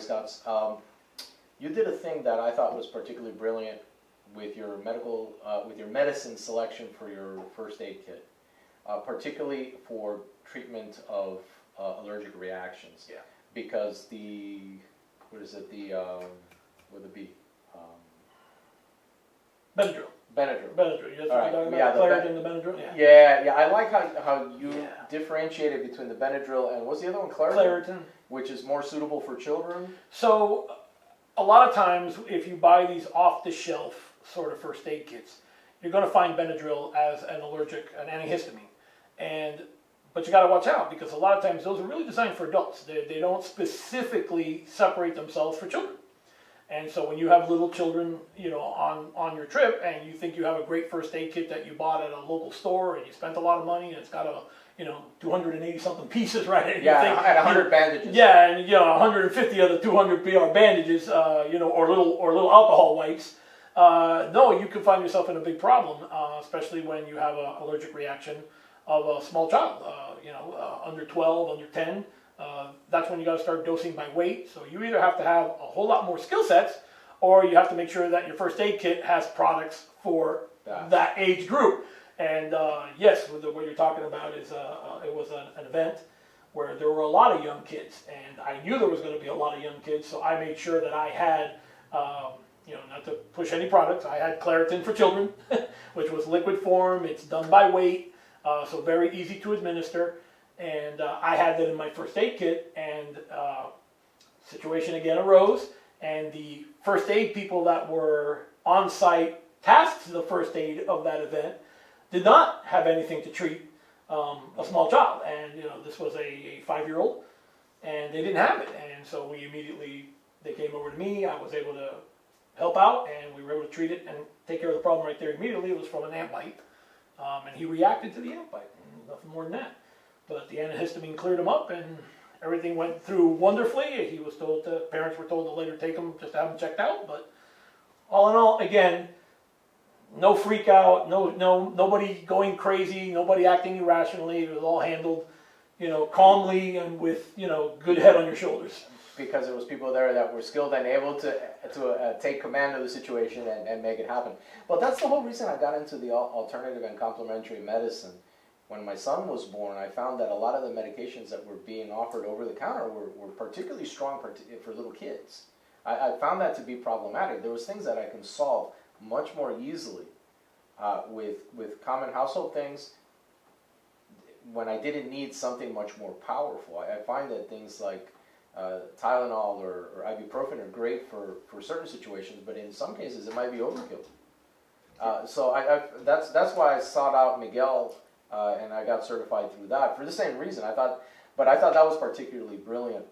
Scouts. You did a thing that I thought was particularly brilliant with your medicine selection for your first aid kit, particularly for treatment of allergic reactions. Yeah. Because what is it? With a B. Benadryl. Benadryl. You have to All right. talk Yeah, about Claritin and the Benadryl. Yeah. I like how you differentiated between the Benadryl and what's the other one? Claritin. Which is more suitable for children. So, a lot of times, if you buy these off-the-shelf sort of first aid kits, you're going to find Benadryl as an antihistamine, but you got to watch out because a lot of times those are really designed for adults. They don't specifically separate themselves for children. And so when you have little children, on your trip, and you think you have a great first aid kit that you bought at a local store, and you spent a lot of money, and it's got 280 something pieces, right? Yeah, I had 100 bandages. Yeah, and 150 of the 200 are bandages, or little alcohol wipes. No, you can find yourself in a big problem, especially when you have an allergic reaction of a small child, under 12, under 10. That's when you got to start dosing by weight. So you either have to have a whole lot more skill sets, or you have to make sure that your first aid kit has products for that age group. And yes, what you're talking about is it was an event where there were a lot of young kids, and I knew there was going to be a lot of young kids, so I made sure that I had, not to push any products, I had Claritin for children, which was liquid form. It's done by weight, so very easy to administer. And I had that in my first aid kit, and situation again arose, and the first aid people that were on site tasked to the first aid of that event did not have anything to treat a small child, and this was a 5-year-old, and they didn't have it, and so they came over to me. I was able to help out, and we were able to treat it and take care of the problem right there immediately. It was from an ant bite, and he reacted to the ant bite, nothing more than that. But the antihistamine cleared him up, and everything went through wonderfully. He was told parents were told to later take him just to have him checked out. But all in all, again, no freak out, nobody going crazy, nobody acting irrationally. It was all handled, calmly and with good head on your shoulders. Because there was people there that were skilled and able to take command of the situation and make it happen. But that's the whole reason I got into the alternative and complementary medicine. When my son was born, I found that a lot of the medications that were being offered over the counter were particularly strong for little kids. I found that to be problematic. There was things that I can solve much more easily with common household things when I didn't need something much more powerful. I find that things like Tylenol or ibuprofen are great for certain situations, but in some cases it might be overkill. So that's why I sought out Miguel. And I got certified through that for the same reason. I thought that was particularly brilliant.